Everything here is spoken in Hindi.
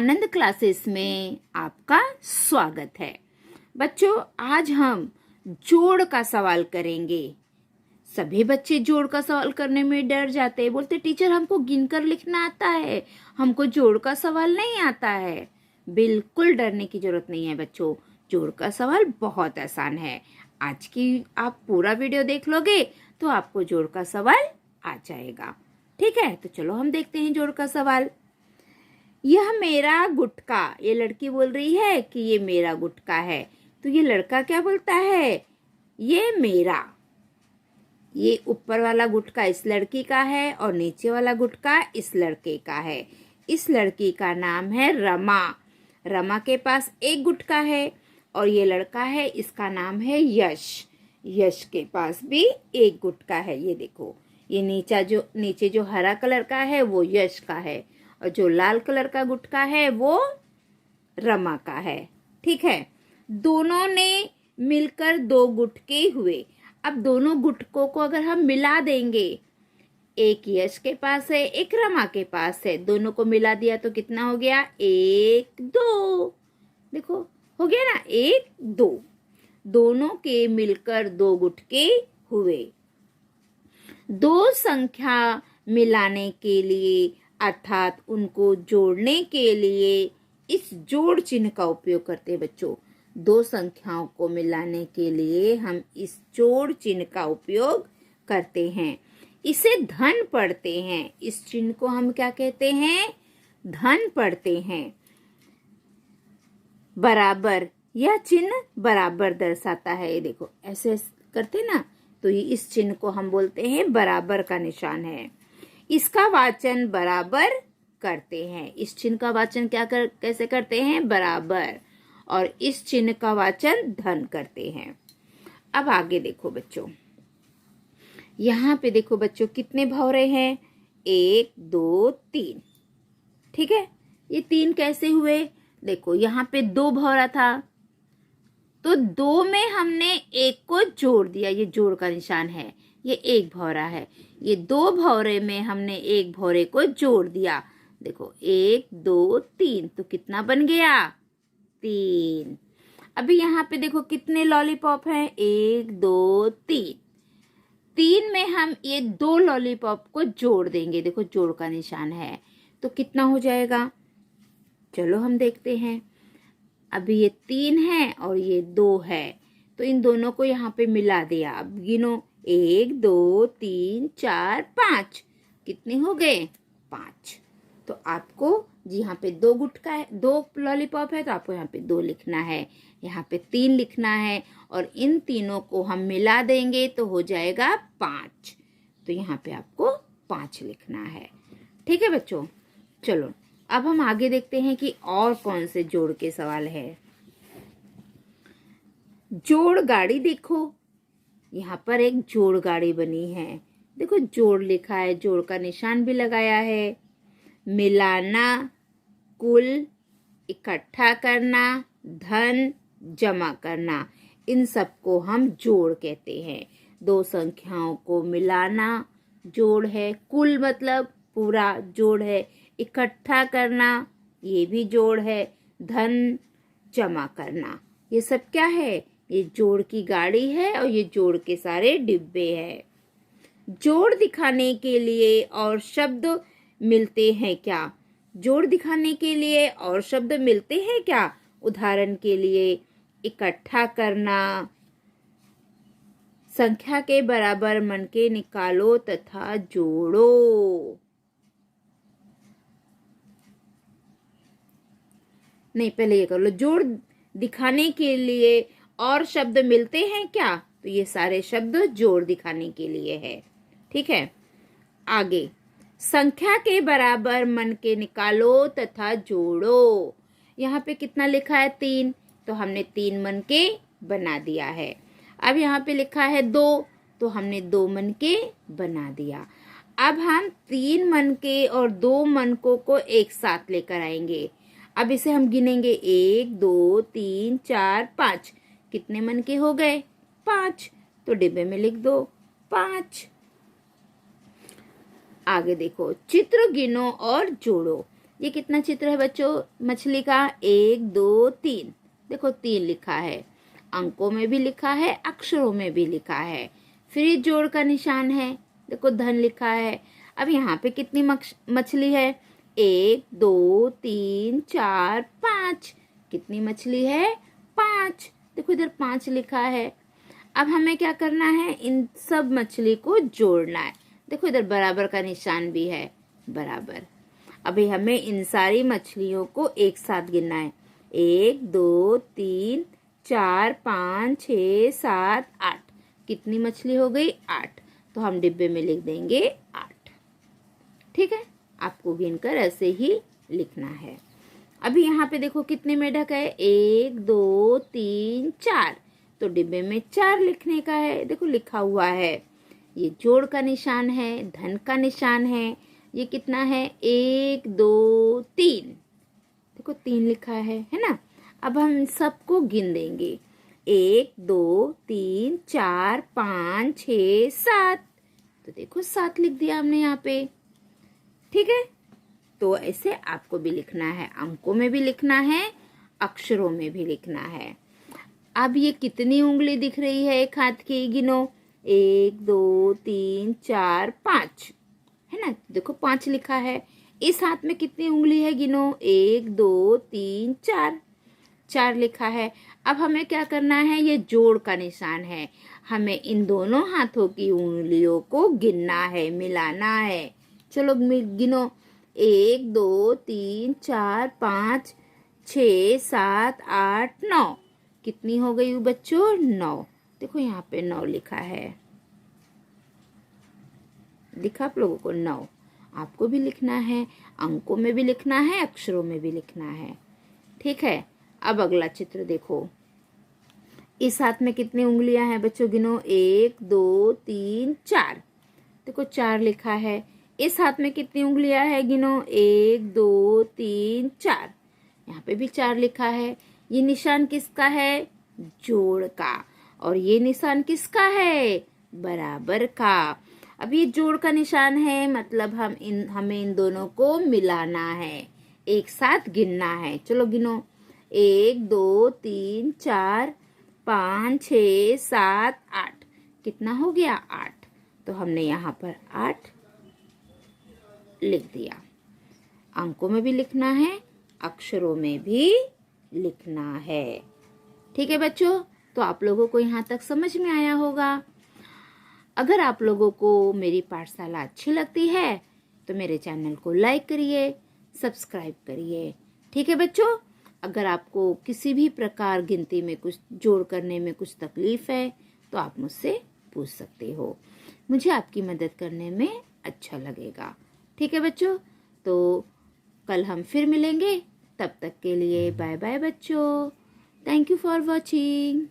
आनंद क्लासेस में आपका स्वागत है। बच्चों, आज हम जोड़ का सवाल करेंगे। सभी बच्चे जोड़ का सवाल करने में डर जाते हैं, बोलते टीचर हमको गिनकर लिखना आता है, हमको जोड़ का सवाल नहीं आता है। बिल्कुल डरने की जरूरत नहीं है बच्चों, जोड़ का सवाल बहुत आसान है। आज की आप पूरा वीडियो देख लोगे तो आपको जोड़ का सवाल आ जाएगा। ठीक है, तो चलो हम देखते हैं जोड़ का सवाल। यह मेरा गुटका, ये लड़की बोल रही है कि ये मेरा गुटका है, तो ये लड़का क्या बोलता है? ये मेरा। ये ऊपर वाला गुटका इस लड़की का है और नीचे वाला गुटका इस लड़के का है। इस लड़की का नाम है रमा। रमा के पास एक गुटका है और ये लड़का है, इसका नाम है यश। यश के पास भी एक गुटका है। ये देखो, ये नीचे जो हरा कलर का है वो यश का है और जो लाल कलर का गुटका है वो रमा का है। ठीक है, दोनों ने मिलकर दो गुटके हुए। अब दोनों गुटकों को अगर हम मिला देंगे, एक यश के पास है एक रमा के पास है, दोनों को मिला दिया तो कितना हो गया? 1 2। देखो हो गया ना, 1 2। दोनों के मिलकर दो गुटके हुए। दो संख्या मिलाने के लिए अर्थात उनको जोड़ने के लिए इस जोड़ चिन्ह का उपयोग करते हैं बच्चों। दो संख्याओं को मिलाने के लिए हम इस जोड़ चिन्ह का उपयोग करते हैं। इसे धन पढ़ते हैं। इस चिन्ह को हम क्या कहते हैं? धन पढ़ते हैं। बराबर, यह चिन्ह बराबर दर्शाता है। ये देखो ऐसे करते ना, तो ये इस चिन्ह को हम बोलते हैं बराबर का निशान है। इसका वाचन बराबर करते हैं। इस चिन्ह का वाचन कैसे करते हैं? बराबर। और इस चिन्ह का वाचन धन करते हैं। अब आगे देखो बच्चों, यहाँ पे देखो बच्चों कितने भौरे हैं? 1 2 3। ठीक है, ये 3 कैसे हुए? देखो यहाँ पे 2 भौरा था, तो 2 में हमने 1 को जोड़ दिया। ये जोड़ का निशान है। ये 1 भौरा है। ये 2 भौरे में हमने 1 भौरे को जोड़ दिया। देखो 1 2 3, तो कितना बन गया? 3। अभी यहाँ पे देखो कितने लॉलीपॉप हैं? 1 2 3। 3 में हम ये 2 लॉलीपॉप को जोड़ देंगे। देखो जोड़ का निशान है, तो कितना हो जाएगा? चलो हम देखते हैं। अभी ये 3 है और ये 2 है, तो इन दोनों को यहाँ पे मिला दिया। अब गिनो, 1 2 3 4 5। कितने हो गए? 5। तो आपको यहाँ पे 2 गुटका है, 2 लॉलीपॉप है, तो आपको यहाँ पे 2 लिखना है, यहाँ पे 3 लिखना है और इन तीनों को हम मिला देंगे तो हो जाएगा 5। तो यहाँ पे आपको 5 लिखना है। ठीक है बच्चों, चलो अब हम आगे देखते हैं कि और कौन से जोड़ के सवाल है। जोड़ गाड़ी देखो, यहाँ पर एक जोड़ गाड़ी बनी है। देखो जोड़ लिखा है, जोड़ का निशान भी लगाया है। मिलाना, कुल, इकट्ठा करना, धन, जमा करना, इन सबको हम जोड़ कहते हैं। दो संख्याओं को मिलाना जोड़ है, कुल मतलब पूरा जोड़ है, इकट्ठा करना ये भी जोड़ है, धन जमा करना ये सब क्या है? ये जोड़ की गाड़ी है और ये जोड़ के सारे डिब्बे हैं। जोड़ दिखाने के लिए और शब्द मिलते हैं क्या? जोड़ दिखाने के लिए और शब्द मिलते हैं क्या? उदाहरण के लिए इकट्ठा करना, संख्या के बराबर मन के निकालो तथा जोड़ो। नहीं, पहले ये कर लो। जोड़ दिखाने के लिए और शब्द मिलते हैं क्या? तो ये सारे शब्द जोड़ दिखाने के लिए है। ठीक है, आगे संख्या के बराबर मन के निकालो तथा जोड़ो। यहाँ पे कितना लिखा है? 3, तो हमने 3 मन के बना दिया है। अब यहाँ पे लिखा है 2, तो हमने 2 मन के बना दिया। अब हम 3 मन के और 2 मनकों को एक साथ लेकर आएंगे। अब इसे हम गिनेंगे, 1 2 3 4 5। कितने मन के हो गए? 5। तो डिब्बे में लिख दो 5। आगे देखो, चित्र गिनो और जोड़ो। ये कितना चित्र है बच्चों मछली का? 1 2 3। देखो 3 लिखा है, अंकों में भी लिखा है, अक्षरों में भी लिखा है। फिर ये जोड़ का निशान है, देखो धन लिखा है। अब यहाँ पे कितनी मछली है? 1 2 3 4 5। कितनी मछली है? 5। देखो इधर 5 लिखा है। अब हमें क्या करना है? इन सब मछली को जोड़ना है। देखो इधर बराबर का निशान भी है, बराबर। अभी हमें इन सारी मछलियों को एक साथ गिनना है। 1 2 3 4 5 6 7 8। कितनी मछली हो गई? 8। तो हम डिब्बे में लिख देंगे 8। ठीक है, आपको गिनकर ऐसे ही लिखना है। अभी यहाँ पे देखो कितने मेढक है? 1 2 3 4। तो डिब्बे में 4 लिखने का है। देखो लिखा हुआ है, ये जोड़ का निशान है, धन का निशान है। ये कितना है? 1 2 3। देखो 3 लिखा है ना। अब हम सबको गिन देंगे। 1 2 3 4 5 6 7। तो देखो 7 लिख दिया हमने यहाँ पे। ठीक है, तो ऐसे आपको भी लिखना है, अंकों में भी लिखना है, अक्षरों में भी लिखना है। अब ये कितनी उंगली दिख रही है एक हाथ की? गिनो। 1 2 3 4 5 है ना। देखो 5 लिखा है। इस हाथ में कितनी उंगली है? गिनो। 1 2 3 4। 4 लिखा है। अब हमें क्या करना है? ये जोड़ का निशान है, हमें इन दोनों हाथों की उंगलियों को गिनना है, मिलाना है। चलो गिनो। 1 2 3 4 5 6 7 8 9। कितनी हो गई बच्चों? 9। देखो यहाँ पे 9 लिखा है, दिखा आप लोगों को? 9 आपको भी लिखना है, अंकों में भी लिखना है, अक्षरों में भी लिखना है। ठीक है, अब अगला चित्र देखो। इस हाथ में कितनी उंगलियां हैं बच्चों? गिनो। 1 2 3 4। देखो 4 लिखा है। इस हाथ में कितनी उंगलियां हैं? गिनो। 1 2 3 4। यहाँ पे भी 4 लिखा है। ये निशान किसका है? जोड़ का। और ये निशान किसका है? बराबर का। अब ये जोड़ का निशान है, मतलब हमें इन दोनों को मिलाना है, एक साथ गिनना है। चलो गिनो। 1 2 3 4 5 6 7 8। कितना हो गया? 8। तो हमने यहाँ पर 8 लिख दिया। अंकों में भी लिखना है, अक्षरों में भी लिखना है। ठीक है बच्चों, तो आप लोगों को यहाँ तक समझ में आया होगा। अगर आप लोगों को मेरी पाठशाला अच्छी लगती है तो मेरे चैनल को लाइक करिए, सब्सक्राइब करिए। ठीक है बच्चों, अगर आपको किसी भी प्रकार गिनती में कुछ जोड़ करने में कुछ तकलीफ है तो आप मुझसे पूछ सकते हो, मुझे आपकी मदद करने में अच्छा लगेगा। ठीक है बच्चों, तो कल हम फिर मिलेंगे। तब तक के लिए बाय बाय बच्चों। Thank you for watching.